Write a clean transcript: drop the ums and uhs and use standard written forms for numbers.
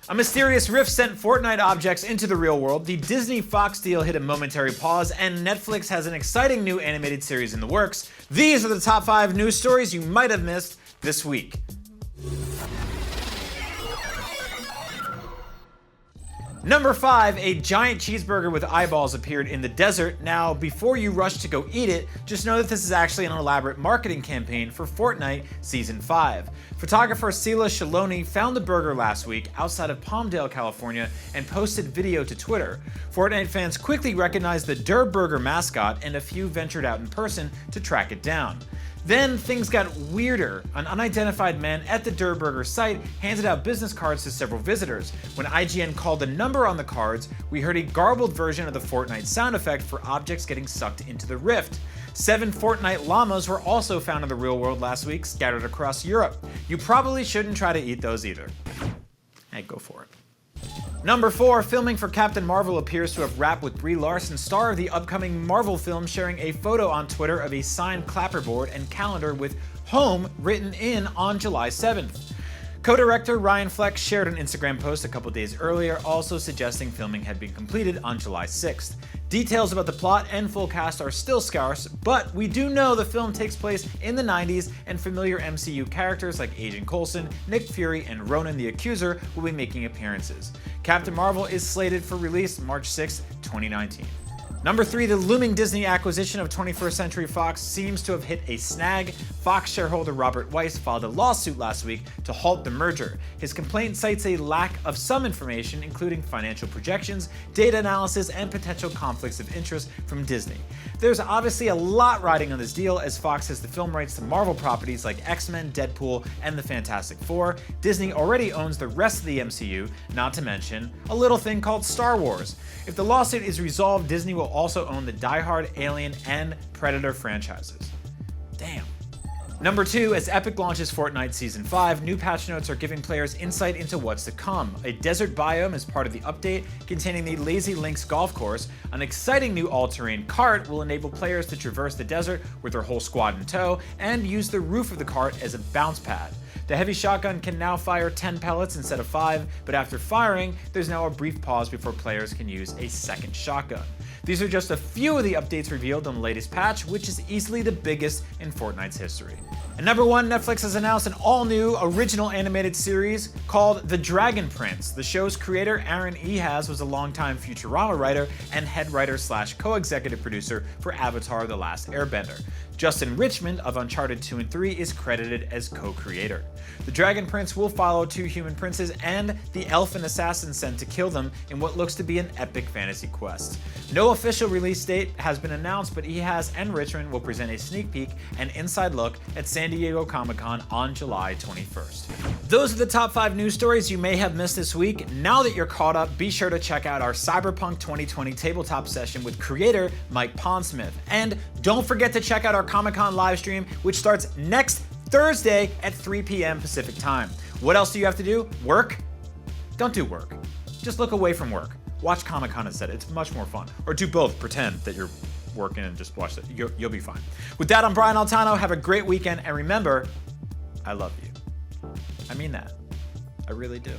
A mysterious rift sent Fortnite objects into the real world, the Disney-Fox deal hit a momentary pause, and Netflix has an exciting new animated series in the works. These are the top 5 news stories you might have missed this week. Number 5, a giant cheeseburger with eyeballs appeared in the desert. Now, before you rush to go eat it, just know that this is actually an elaborate marketing campaign for Fortnite Season 5. Photographer Sela Shaloni found the burger last week outside of Palmdale, California, and posted video to Twitter. Fortnite fans quickly recognized the Durr burger mascot, and a few ventured out in person to track it down. Then things got weirder. An unidentified man at the Durr burger site handed out business cards to several visitors. When IGN called the number on the cards, we heard a garbled version of the Fortnite sound effect for objects getting sucked into the rift. 7 Fortnite llamas were also found in the real world last week, scattered across Europe. You probably shouldn't try to eat those either. Hey, go for it. Number 4, filming for Captain Marvel appears to have wrapped with Brie Larson, star of the upcoming Marvel film, sharing a photo on Twitter of a signed clapperboard and calendar with "Home" written in on July 7th. Co-director Ryan Fleck shared an Instagram post a couple days earlier, also suggesting filming had been completed on July 6th. Details about the plot and full cast are still scarce, but we do know the film takes place in the 90s and familiar MCU characters like Agent Coulson, Nick Fury, and Ronan the Accuser will be making appearances. Captain Marvel is slated for release March 6, 2019. Number 3, the looming Disney acquisition of 21st Century Fox seems to have hit a snag. Fox shareholder Robert Weiss filed a lawsuit last week to halt the merger. His complaint cites a lack of some information, including financial projections, data analysis, and potential conflicts of interest from Disney. There's obviously a lot riding on this deal, as Fox has the film rights to Marvel properties like X-Men, Deadpool, and the Fantastic Four. Disney already owns the rest of the MCU, not to mention a little thing called Star Wars. If the lawsuit is resolved, Disney will also own the Die Hard, Alien, and Predator franchises. Damn. Number 2, as Epic launches Fortnite Season 5, new patch notes are giving players insight into what's to come. A desert biome is part of the update, containing the Lazy Links golf course. An exciting new all-terrain cart will enable players to traverse the desert with their whole squad in tow, and use the roof of the cart as a bounce pad. The heavy shotgun can now fire 10 pellets instead of 5, but after firing, there's now a brief pause before players can use a second shotgun. These are just a few of the updates revealed on the latest patch, which is easily the biggest in Fortnite's history. And number 1, Netflix has announced an all-new original animated series called The Dragon Prince. The show's creator, Aaron Ehasz, was a longtime Futurama writer and head writer / co-executive producer for Avatar: The Last Airbender. Justin Richmond of Uncharted 2 and 3 is credited as co-creator. The Dragon Prince will follow 2 human princes and the elfin assassin sent to kill them in what looks to be an epic fantasy quest. No official release date has been announced, but Ehasz and Richmond will present a sneak peek and inside look at San Diego Comic-Con on July 21st. Those are the top 5 news stories you may have missed this week. Now that you're caught up, be sure to check out our Cyberpunk 2020 tabletop session with creator Mike Pondsmith. And don't forget to check out our Comic-Con live stream, which starts next Thursday at 3 p.m. Pacific time. What else do you have to do? Work? Don't do work. Just look away from work. Watch Comic-Con instead. It's much more fun. Or do both. Pretend that you're working and just watch it. You'll be fine. With that, I'm Brian Altano. Have a great weekend. And remember, I love you. I mean that. I really do.